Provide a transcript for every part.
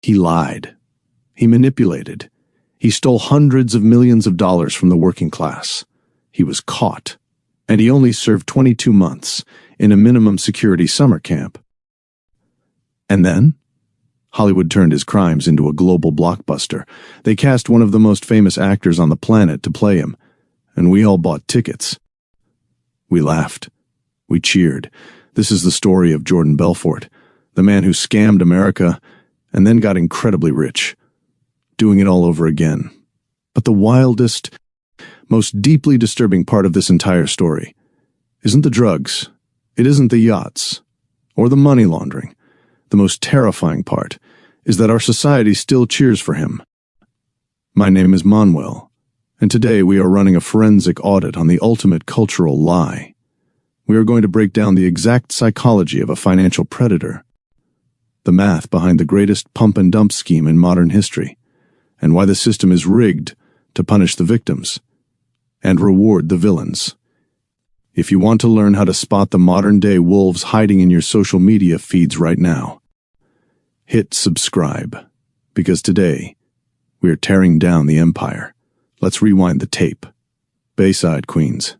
He lied. He manipulated. He stole hundreds of millions of dollars from the working class. He was caught, and he only served 22 months in a minimum security summer camp. And then, Hollywood turned his crimes into a global blockbuster. They cast one of the most famous actors on the planet to play him, and we all bought tickets. We laughed. We cheered. This is the story of Jordan Belfort, the man who scammed America and then got incredibly rich, doing it all over again. But the wildest, most deeply disturbing part of this entire story isn't the drugs, it isn't the yachts, or the money laundering. The most terrifying part is that our society still cheers for him. My name is Manuel, and today we are running a forensic audit on the ultimate cultural lie. We are going to break down the exact psychology of a financial predator, the math behind the greatest pump-and-dump scheme in modern history, and why the system is rigged to punish the victims and reward the villains. If you want to learn how to spot the modern-day wolves hiding in your social media feeds right now, hit subscribe, because today we are tearing down the empire. Let's rewind the tape. Bayside, Queens,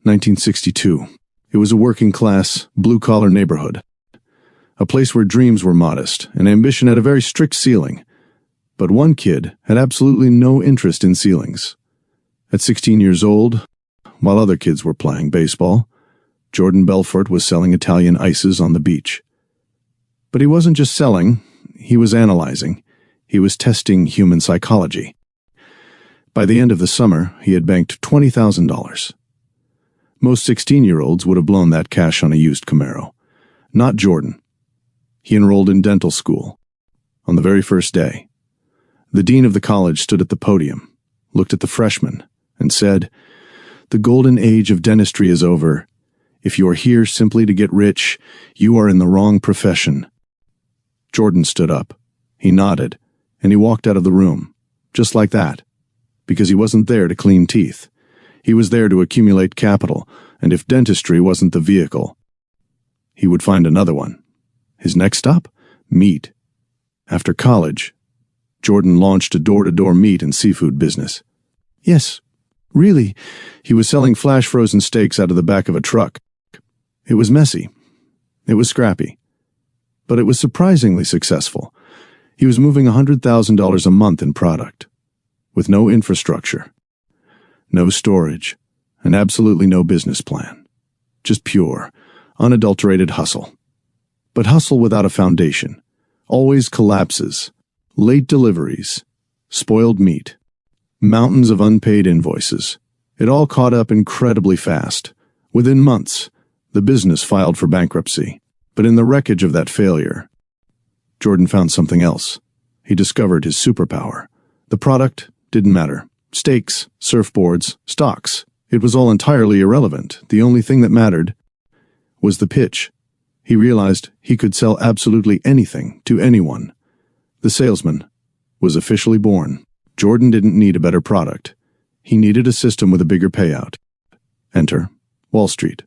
1962. It was a working-class, blue-collar neighborhood, a place where dreams were modest and ambition had a very strict ceiling. But one kid had absolutely no interest in ceilings. At 16 years old, while other kids were playing baseball, Jordan Belfort was selling Italian ices on the beach. But he wasn't just selling, he was analyzing. He was testing human psychology. By the end of the summer, he had banked $20,000. Most 16-year-olds would have blown that cash on a used Camaro. Not Jordan. He enrolled in dental school. On the very first day, the dean of the college stood at the podium, looked at the freshmen, and said, "The golden age of dentistry is over. If you are here simply to get rich, you are in the wrong profession." Jordan stood up. He nodded, and he walked out of the room, just like that, because he wasn't there to clean teeth. He was there to accumulate capital, and if dentistry wasn't the vehicle, he would find another one. His next stop? Meat. After college, Jordan launched a door-to-door meat and seafood business. Yes, really, he was selling flash frozen steaks out of the back of a truck. It was messy. It was scrappy. But it was surprisingly successful. He was moving $100,000 a month in product, with no infrastructure, no storage, and absolutely no business plan. Just pure, unadulterated hustle. But hustle without a foundation always collapses. Late deliveries, spoiled meat, mountains of unpaid invoices. It all caught up incredibly fast. Within months, the business filed for bankruptcy. But in the wreckage of that failure, Jordan found something else. He discovered his superpower. The product didn't matter. Steaks, surfboards, stocks. It was all entirely irrelevant. The only thing that mattered was the pitch. He realized he could sell absolutely anything to anyone. The salesman was officially born. Jordan didn't need a better product. He needed a system with a bigger payout. Enter Wall Street.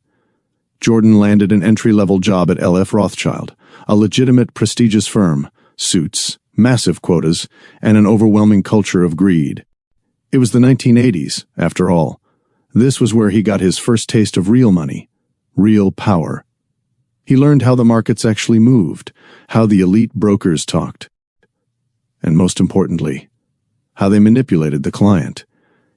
Jordan landed an entry-level job at L.F. Rothschild, a legitimate, prestigious firm, suits, massive quotas, and an overwhelming culture of greed. It was the 1980s, after all. This was where he got his first taste of real money, real power. He learned how the markets actually moved, how the elite brokers talked, and most importantly, how they manipulated the client.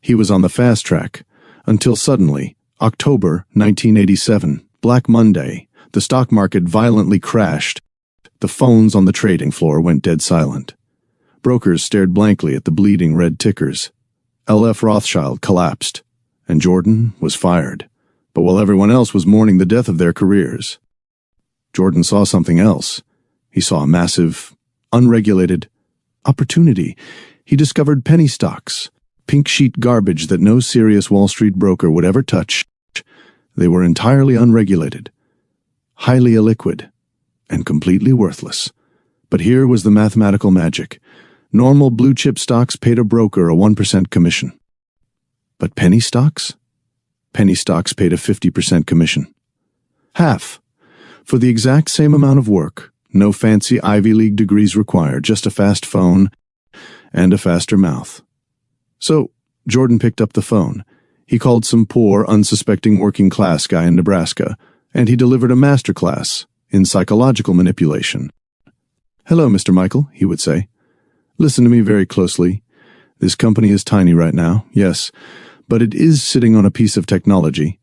He was on the fast track, until suddenly, October 1987, Black Monday, the stock market violently crashed. The phones on the trading floor went dead silent. Brokers stared blankly at the bleeding red tickers. L.F. Rothschild collapsed, and Jordan was fired. But while everyone else was mourning the death of their careers, Jordan saw something else. He saw a massive, unregulated opportunity. He discovered penny stocks, pink sheet garbage that no serious Wall Street broker would ever touch. They were entirely unregulated, highly illiquid, and completely worthless. But here was the mathematical magic. Normal blue-chip stocks paid a broker a 1% commission. But penny stocks? Penny stocks paid a 50% commission. Half. For the exact same amount of work, No fancy Ivy League degrees required, just a fast phone and a faster mouth. So, Jordan picked up the phone. He called some poor, unsuspecting working-class guy in Nebraska, and he delivered a masterclass in psychological manipulation. "Hello, Mr. Michael," he would say. "Listen to me very closely. This company is tiny right now, yes, but it is sitting on a piece of technology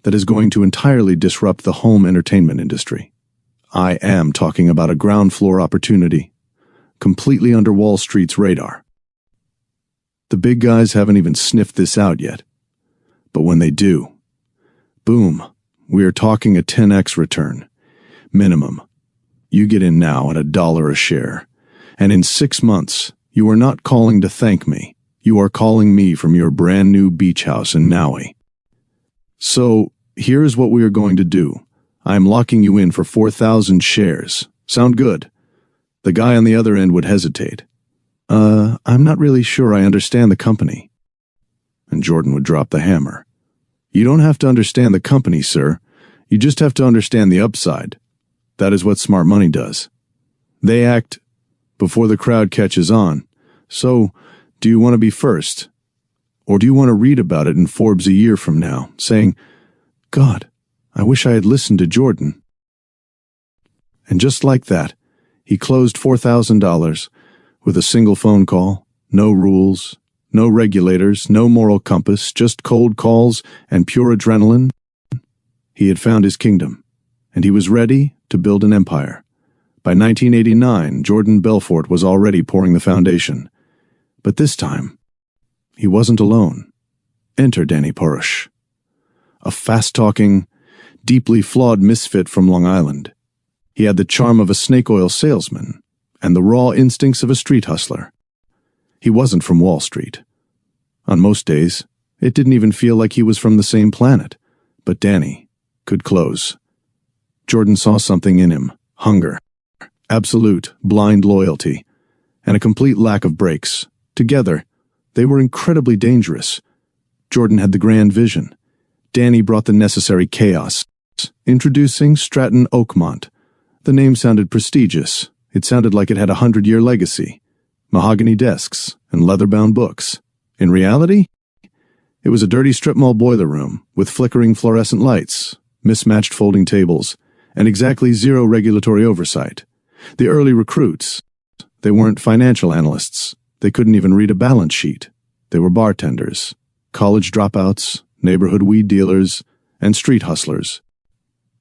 that is going to entirely disrupt the home entertainment industry. I am talking about a ground floor opportunity, completely under Wall Street's radar. The big guys haven't even sniffed this out yet. But when they do, boom, we are talking a 10x return. Minimum. You get in now at $1 a share, and in 6 months, you are not calling to thank me. You are calling me from your brand new beach house in Maui. So, here is what we are going to do. I am locking you in for 4,000 shares. Sound good?" The guy on the other end would hesitate. I'm not really sure I understand the company." And Jordan would drop the hammer. "You don't have to understand the company, sir. You just have to understand the upside. That is what smart money does. They act before the crowd catches on. So, do you want to be first? Or do you want to read about it in Forbes a year from now, saying, 'God, I wish I had listened to Jordan'?" And just like that, he closed $4,000 with a single phone call, no rules, no regulators, no moral compass, just cold calls and pure adrenaline. He had found his kingdom, and he was ready to build an empire. By 1989, Jordan Belfort was already pouring the foundation. But this time, he wasn't alone. Enter Danny Porush, a fast-talking, deeply flawed misfit from Long Island. He had the charm of a snake oil salesman and the raw instincts of a street hustler. He wasn't from Wall Street. On most days, it didn't even feel like he was from the same planet. But Danny could close. Jordan saw something in him: hunger, absolute, blind loyalty, and a complete lack of brakes. Together, they were incredibly dangerous. Jordan had the grand vision. Danny brought the necessary chaos. Introducing Stratton Oakmont. The name sounded prestigious. It sounded like it had a 100-year legacy. Mahogany desks and leather-bound books. In reality, it was a dirty strip mall boiler room with flickering fluorescent lights, mismatched folding tables, and exactly zero regulatory oversight. The early recruits, they weren't financial analysts. They couldn't even read a balance sheet. They were bartenders, college dropouts, neighborhood weed dealers, and street hustlers.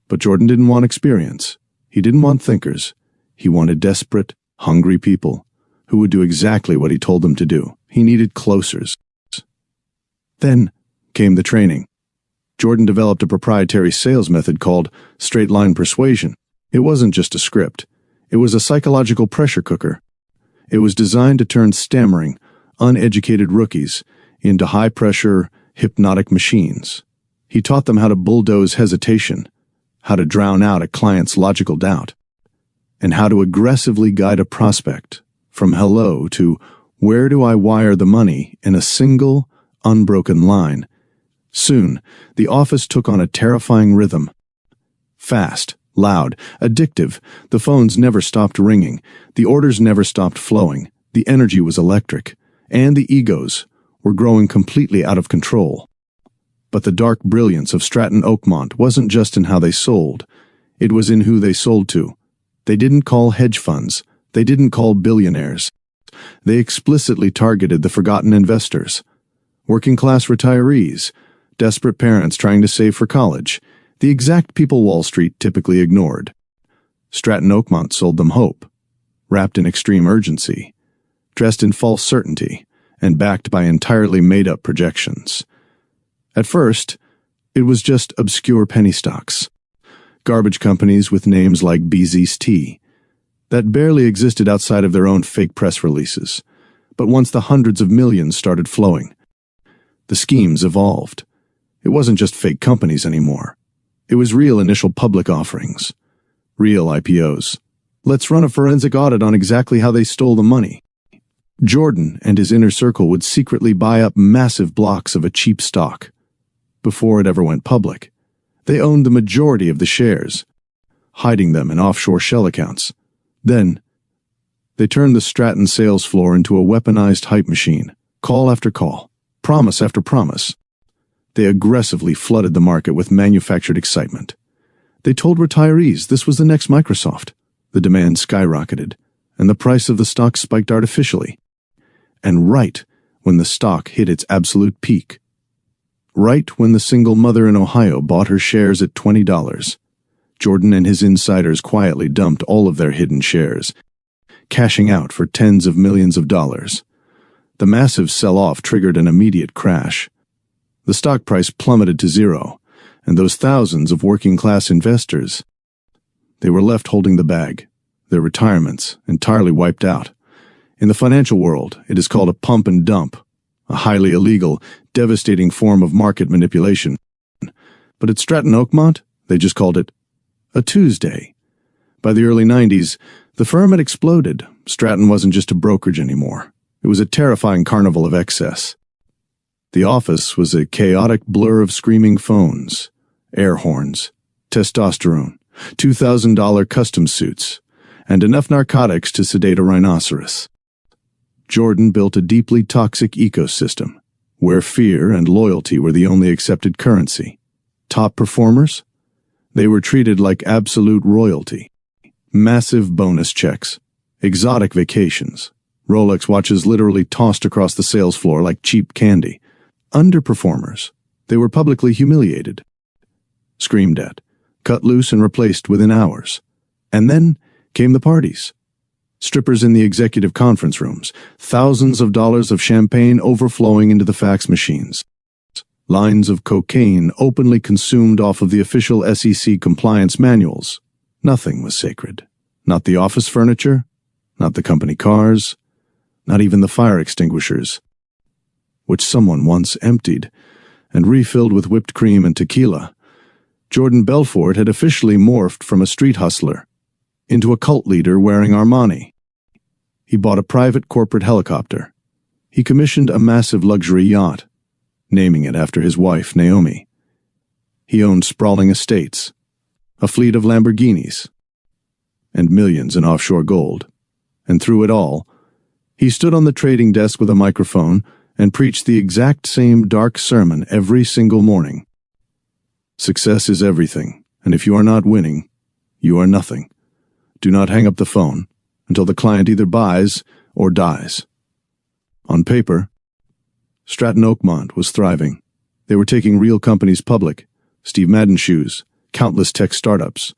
But Jordan didn't want experience. He didn't want thinkers. He wanted desperate, hungry people who would do exactly what he told them to do. He needed closers. Then came the training. Jordan developed a proprietary sales method called straight-line persuasion. It wasn't just a script. It was a psychological pressure cooker. It was designed to turn stammering, uneducated rookies into high-pressure, hypnotic machines. He taught them how to bulldoze hesitation, how to drown out a client's logical doubt, and how to aggressively guide a prospect from hello to where do I wire the money in a single, unbroken line. Soon, the office took on a terrifying rhythm. Fast, loud, addictive, the phones never stopped ringing, the orders never stopped flowing, the energy was electric, and the egos were growing completely out of control. But the dark brilliance of Stratton Oakmont wasn't just in how they sold. It was in who they sold to. They didn't call hedge funds. They didn't call billionaires. They explicitly targeted the forgotten investors. Working-class retirees, desperate parents trying to save for college, the exact people Wall Street typically ignored. Stratton Oakmont sold them hope, wrapped in extreme urgency, dressed in false certainty, and backed by entirely made-up projections. At first, it was just obscure penny stocks, garbage companies with names like Beezy's Tea, that barely existed outside of their own fake press releases. But once the hundreds of millions started flowing, the schemes evolved. It wasn't just fake companies anymore. It was real initial public offerings, real IPOs. Let's run a forensic audit on exactly how they stole the money. Jordan and his inner circle would secretly buy up massive blocks of a cheap stock. Before it ever went public, they owned the majority of the shares, hiding them in offshore shell accounts. Then, they turned the Stratton sales floor into a weaponized hype machine, call after call, promise after promise. They aggressively flooded the market with manufactured excitement. They told retirees this was the next Microsoft. The demand skyrocketed, and the price of the stock spiked artificially. And right when the stock hit its absolute peak, right when the single mother in Ohio bought her shares at $20, Jordan and his insiders quietly dumped all of their hidden shares, cashing out for tens of millions of dollars. The massive sell-off triggered an immediate crash. The stock price plummeted to zero, and those thousands of working-class investors, they were left holding the bag, their retirements entirely wiped out. In the financial world, it is called a pump and dump, a highly illegal, devastating form of market manipulation. But at Stratton Oakmont, they just called it a Tuesday. By the early 90s, the firm had exploded. Stratton wasn't just a brokerage anymore. It was a terrifying carnival of excess. The office was a chaotic blur of screaming phones, air horns, testosterone, $2,000 custom suits, and enough narcotics to sedate a rhinoceros. Jordan built a deeply toxic ecosystem, where fear and loyalty were the only accepted currency. Top performers? They were treated like absolute royalty. Massive bonus checks, exotic vacations, Rolex watches literally tossed across the sales floor like cheap candy. Underperformers, they were publicly humiliated, screamed at, cut loose and replaced within hours. And then came the parties. Strippers in the executive conference rooms, thousands of dollars of champagne overflowing into the fax machines. Lines of cocaine openly consumed off of the official SEC compliance manuals. Nothing was sacred. Not the office furniture, not the company cars, not even the fire extinguishers, which someone once emptied and refilled with whipped cream and tequila. Jordan Belfort had officially morphed from a street hustler into a cult leader wearing Armani. He bought a private corporate helicopter. He commissioned a massive luxury yacht, naming it after his wife, Naomi. He owned sprawling estates, a fleet of Lamborghinis, and millions in offshore gold. And through it all, he stood on the trading desk with a microphone and preached the exact same dark sermon every single morning. Success is everything, and if you are not winning, you are nothing. Do not hang up the phone until the client either buys or dies. On paper, Stratton Oakmont was thriving. They were taking real companies public, Steve Madden shoes, countless tech startups.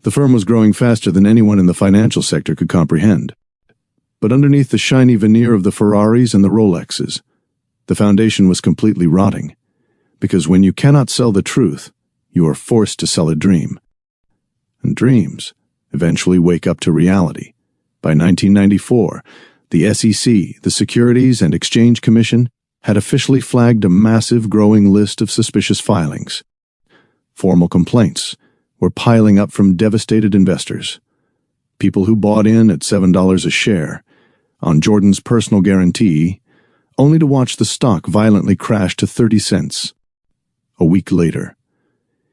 The firm was growing faster than anyone in the financial sector could comprehend. But underneath the shiny veneer of the Ferraris and the Rolexes, the foundation was completely rotting, because when you cannot sell the truth, you are forced to sell a dream. And dreams eventually wake up to reality. By 1994, the SEC, the Securities and Exchange Commission, had officially flagged a massive growing list of suspicious filings. Formal complaints were piling up from devastated investors, people who bought in at $7 a share, on Jordan's personal guarantee, only to watch the stock violently crash to 30 cents. A week later,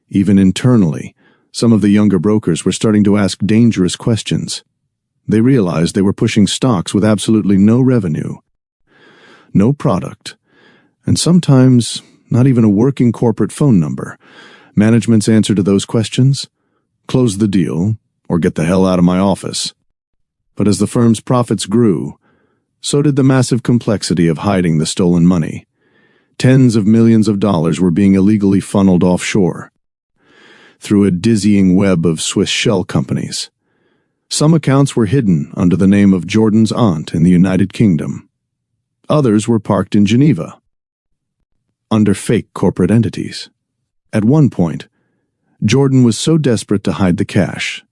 even internally, some of the younger brokers were starting to ask dangerous questions. They realized they were pushing stocks with absolutely no revenue, no product, and sometimes not even a working corporate phone number. Management's answer to those questions? Close the deal, or get the hell out of my office. But as the firm's profits grew, so did the massive complexity of hiding the stolen money. Tens of millions of dollars were being illegally funneled offshore, through a dizzying web of Swiss shell companies. Some accounts were hidden under the name of Jordan's aunt in the United Kingdom. Others were parked in Geneva, under fake corporate entities. At one point, Jordan was so desperate to hide the cash,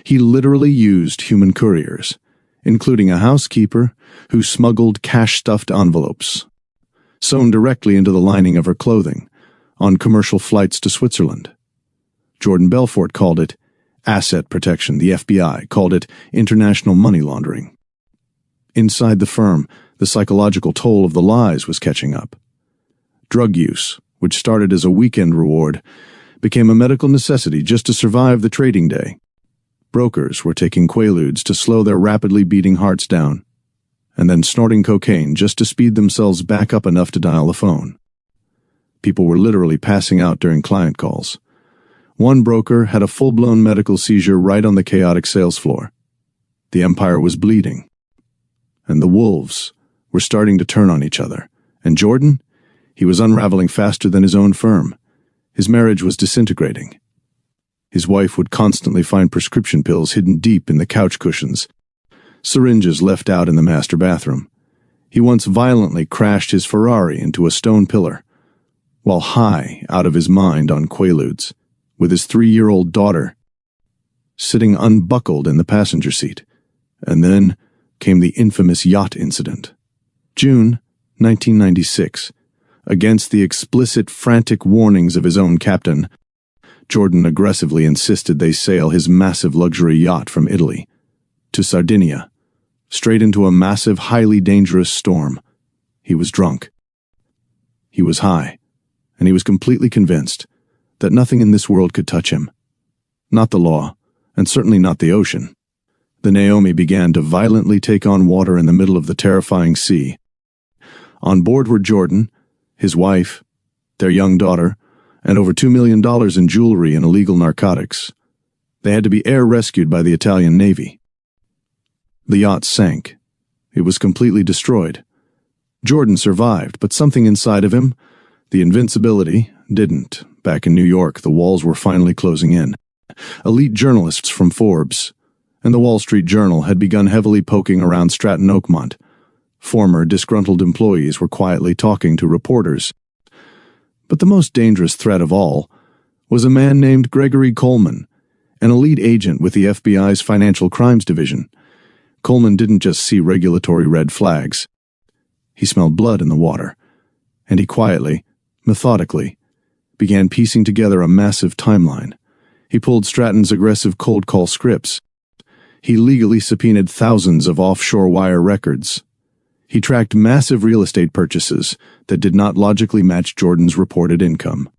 he literally used human couriers, including a housekeeper who smuggled cash-stuffed envelopes, sewn directly into the lining of her clothing, on commercial flights to Switzerland. Jordan Belfort called it asset protection. The FBI called it international money laundering. Inside the firm, the psychological toll of the lies was catching up. Drug use, which started as a weekend reward, became a medical necessity just to survive the trading day. Brokers were taking Quaaludes to slow their rapidly beating hearts down, and then snorting cocaine just to speed themselves back up enough to dial the phone. People were literally passing out during client calls. One broker had a full-blown medical seizure right on the chaotic sales floor. The empire was bleeding, and the wolves were starting to turn on each other. And Jordan? He was unraveling faster than his own firm. His marriage was disintegrating. His wife would constantly find prescription pills hidden deep in the couch cushions, syringes left out in the master bathroom. He once violently crashed his Ferrari into a stone pillar, while high out of his mind on Quaaludes, with his 3-year-old daughter sitting unbuckled in the passenger seat. And then came the infamous yacht incident. June 1996. Against the explicit, frantic warnings of his own captain, Jordan aggressively insisted they sail his massive luxury yacht from Italy to Sardinia, straight into a massive, highly dangerous storm. He was drunk. He was high, and he was completely convinced that nothing in this world could touch him. Not the law, and certainly not the ocean. The Naomi began to violently take on water in the middle of the terrifying sea. On board were Jordan, his wife, their young daughter, and over $2 million in jewelry and illegal narcotics. They had to be air rescued by the Italian Navy. The yacht sank. It was completely destroyed. Jordan survived, but something inside of him, the invincibility, didn't. Back in New York, the walls were finally closing in. Elite journalists from Forbes and the Wall Street Journal had begun heavily poking around Stratton Oakmont. Former disgruntled employees were quietly talking to reporters. But the most dangerous threat of all was a man named Gregory Coleman, an elite agent with the FBI's Financial Crimes Division. Coleman didn't just see regulatory red flags. He smelled blood in the water, and he quietly, methodically, began piecing together a massive timeline. He pulled Stratton's aggressive cold call scripts. He legally subpoenaed thousands of offshore wire records. He tracked massive real estate purchases that did not logically match Jordan's reported income.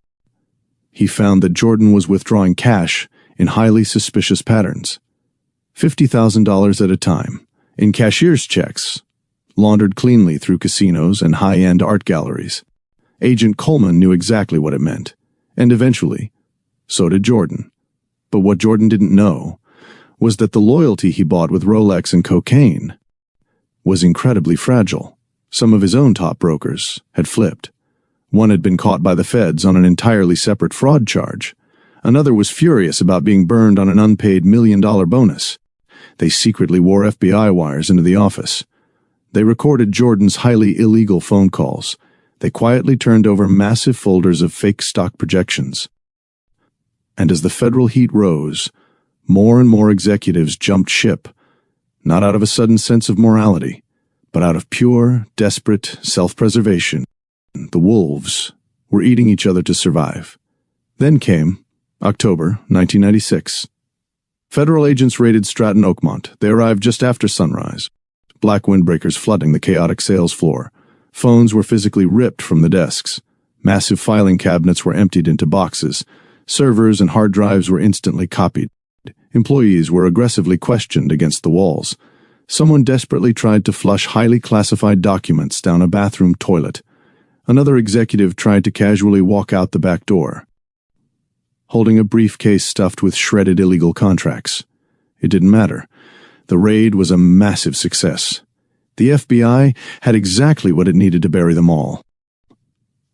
He found that Jordan was withdrawing cash in highly suspicious patterns. $50,000 at a time, in cashier's checks, laundered cleanly through casinos and high-end art galleries. Agent Coleman knew exactly what it meant, and eventually, so did Jordan. But what Jordan didn't know was that the loyalty he bought with Rolex and cocaine was incredibly fragile. Some of his own top brokers had flipped. One had been caught by the feds on an entirely separate fraud charge. Another was furious about being burned on an unpaid $1 million bonus. They secretly wore FBI wires into the office. They recorded Jordan's highly illegal phone calls. They quietly turned over massive folders of fake stock projections. And as the federal heat rose, more and more executives jumped ship, not out of a sudden sense of morality, but out of pure, desperate self-preservation. The wolves were eating each other to survive. Then came October 1996. Federal agents raided Stratton Oakmont. They arrived just after sunrise, black windbreakers flooding the chaotic sales floor. Phones were physically ripped from the desks. Massive filing cabinets were emptied into boxes. Servers and hard drives were instantly copied. Employees were aggressively questioned against the walls. Someone desperately tried to flush highly classified documents down a bathroom toilet. Another executive tried to casually walk out the back door, holding a briefcase stuffed with shredded illegal contracts. It didn't matter. The raid was a massive success. The FBI had exactly what it needed to bury them all.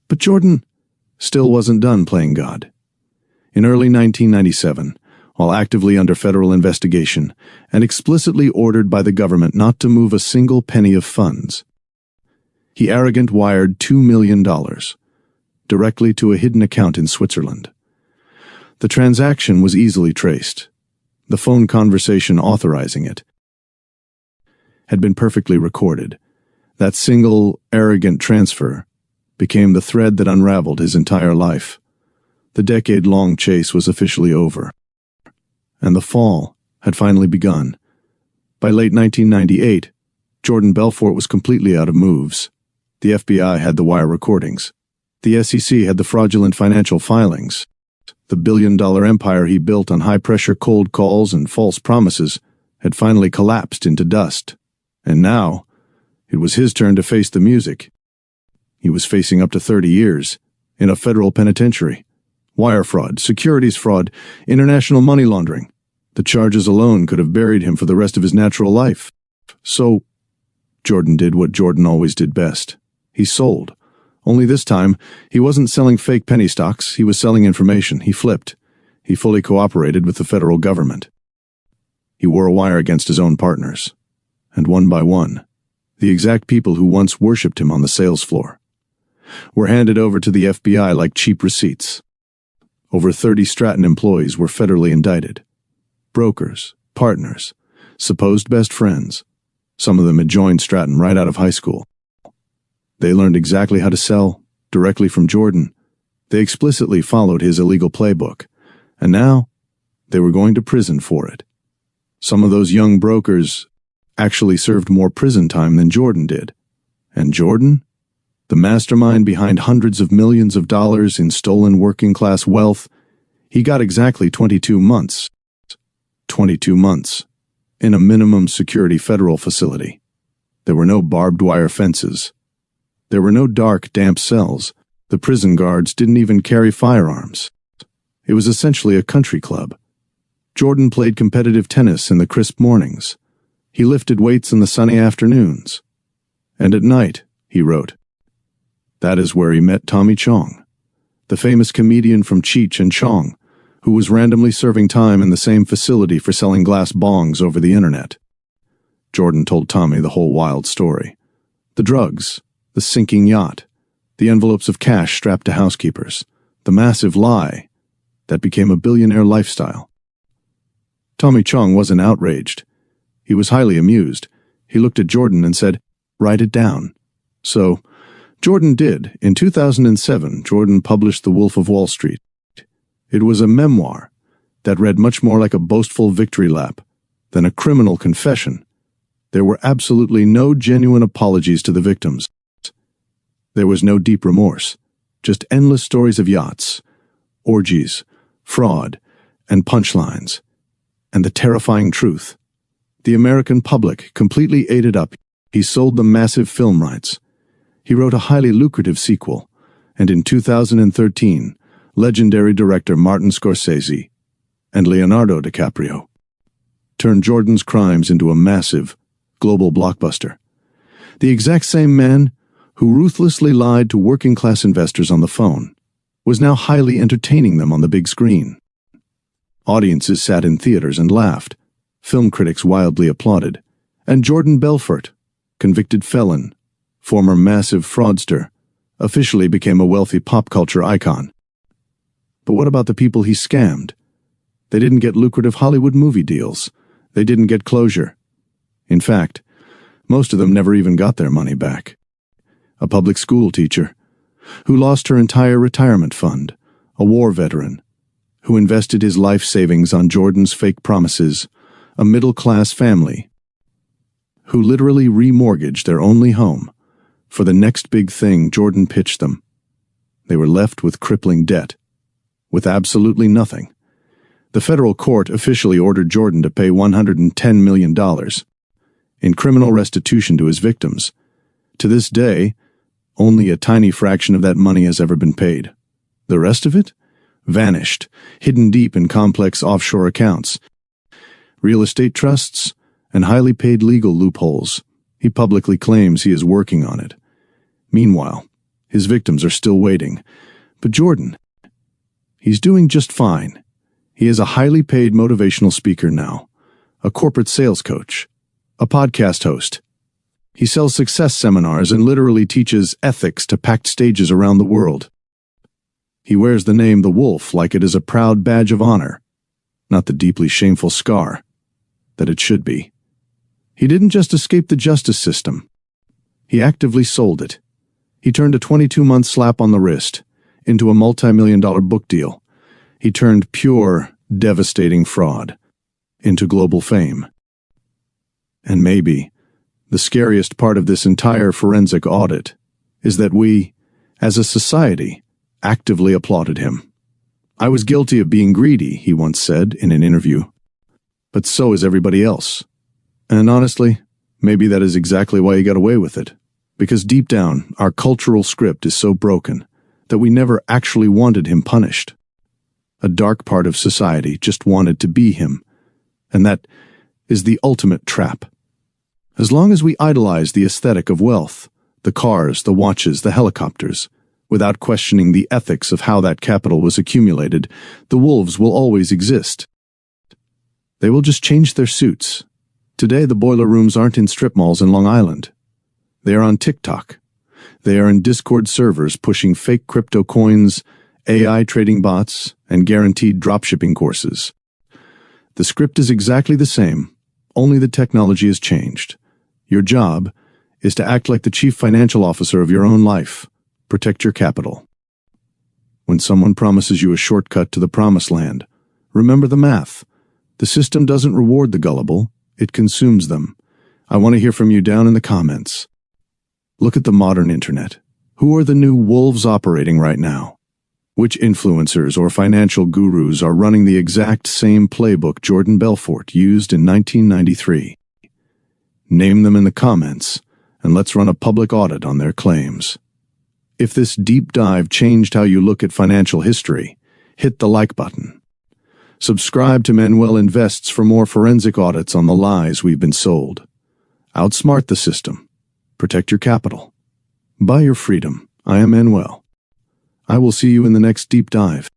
But Jordan still wasn't done playing God. In early 1997, while actively under federal investigation and explicitly ordered by the government not to move a single penny of funds, he arrogant wired $2 million directly to a hidden account in Switzerland. The transaction was easily traced. The phone conversation authorizing it had been perfectly recorded. That single, arrogant transfer became the thread that unraveled his entire life. The decade-long chase was officially over, and the fall had finally begun. By late 1998, Jordan Belfort was completely out of moves. The FBI had the wire recordings. The SEC had the fraudulent financial filings. The billion-dollar empire he built on high-pressure cold calls and false promises had finally collapsed into dust. And now, it was his turn to face the music. He was facing up to 30 years in a federal penitentiary. Wire fraud, securities fraud, international money laundering. The charges alone could have buried him for the rest of his natural life. So, Jordan did what Jordan always did best. He sold. Only this time, he wasn't selling fake penny stocks, he was selling information. He flipped. He fully cooperated with the federal government. He wore a wire against his own partners. And one by one, the exact people who once worshipped him on the sales floor were handed over to the FBI like cheap receipts. Over 30 Stratton employees were federally indicted. Brokers, partners, supposed best friends. Some of them had joined Stratton right out of high school. They learned exactly how to sell, directly from Jordan. They explicitly followed his illegal playbook, and now they were going to prison for it. Some of those young brokers actually served more prison time than Jordan did. And Jordan, the mastermind behind hundreds of millions of dollars in stolen working-class wealth, he got exactly 22 months. 22 months. In a minimum security federal facility. There were no barbed wire fences. There were no dark, damp cells. The prison guards didn't even carry firearms. It was essentially a country club. Jordan played competitive tennis in the crisp mornings. He lifted weights in the sunny afternoons. And at night, he wrote. That is where he met Tommy Chong, the famous comedian from Cheech and Chong, who was randomly serving time in the same facility for selling glass bongs over the internet. Jordan told Tommy the whole wild story. The drugs, the sinking yacht, the envelopes of cash strapped to housekeepers, the massive lie that became a billionaire lifestyle. Tommy Chong wasn't outraged. He was highly amused. He looked at Jordan and said, "Write it down." So, Jordan did. In 2007, Jordan published The Wolf of Wall Street. It was a memoir that read much more like a boastful victory lap than a criminal confession. There were absolutely no genuine apologies to the victims. There was no deep remorse, just endless stories of yachts, orgies, fraud, and punchlines. And the terrifying truth. The American public completely ate it up. He sold them massive film rights. He wrote a highly lucrative sequel, and in 2013, legendary director Martin Scorsese and Leonardo DiCaprio turned Jordan's crimes into a massive, global blockbuster. The exact same man who ruthlessly lied to working-class investors on the phone was now highly entertaining them on the big screen. Audiences sat in theaters and laughed. Film critics wildly applauded. And Jordan Belfort, convicted felon, former massive fraudster, officially became a wealthy pop culture icon. But what about the people he scammed? They didn't get lucrative Hollywood movie deals. They didn't get closure. In fact, most of them never even got their money back. A public school teacher, who lost her entire retirement fund, a war veteran, who invested his life savings on Jordan's fake promises, a middle-class family, who literally remortgaged their only home for the next big thing Jordan pitched them. They were left with crippling debt, with absolutely nothing. The federal court officially ordered Jordan to pay $110 million in criminal restitution to his victims. To this day, only a tiny fraction of that money has ever been paid. The rest of it? Vanished, hidden deep in complex offshore accounts, real estate trusts, and highly paid legal loopholes. He publicly claims he is working on it. Meanwhile, his victims are still waiting. But Jordan, he's doing just fine. He is a highly paid motivational speaker now, a corporate sales coach, a podcast host. He sells success seminars and literally teaches ethics to packed stages around the world. He wears the name The Wolf like it is a proud badge of honor, not the deeply shameful scar that it should be. He didn't just escape the justice system. He actively sold it. He turned a 22-month slap on the wrist into a multi-million-dollar book deal. He turned pure, devastating fraud into global fame. And maybe the scariest part of this entire forensic audit is that we, as a society, actively applauded him. "I was guilty of being greedy," he once said in an interview. But so is everybody else. And honestly, maybe that is exactly why he got away with it. Because deep down, our cultural script is so broken that we never actually wanted him punished. A dark part of society just wanted to be him. And that is the ultimate trap. As long as we idolize the aesthetic of wealth, the cars, the watches, the helicopters, without questioning the ethics of how that capital was accumulated, the wolves will always exist. They will just change their suits. Today, the boiler rooms aren't in strip malls in Long Island. They are on TikTok. They are in Discord servers pushing fake crypto coins, AI trading bots, and guaranteed dropshipping courses. The script is exactly the same, only the technology has changed. Your job is to act like the chief financial officer of your own life. Protect your capital. When someone promises you a shortcut to the promised land, remember the math. The system doesn't reward the gullible, it consumes them. I want to hear from you down in the comments. Look at the modern internet. Who are the new wolves operating right now? Which influencers or financial gurus are running the exact same playbook Jordan Belfort used in 1993? Name them in the comments, and let's run a public audit on their claims. If this deep dive changed how you look at financial history, hit the like button. Subscribe to Manuel Invests for more forensic audits on the lies we've been sold. Outsmart the system. Protect your capital. Buy your freedom. I am Manuel. I will see you in the next deep dive.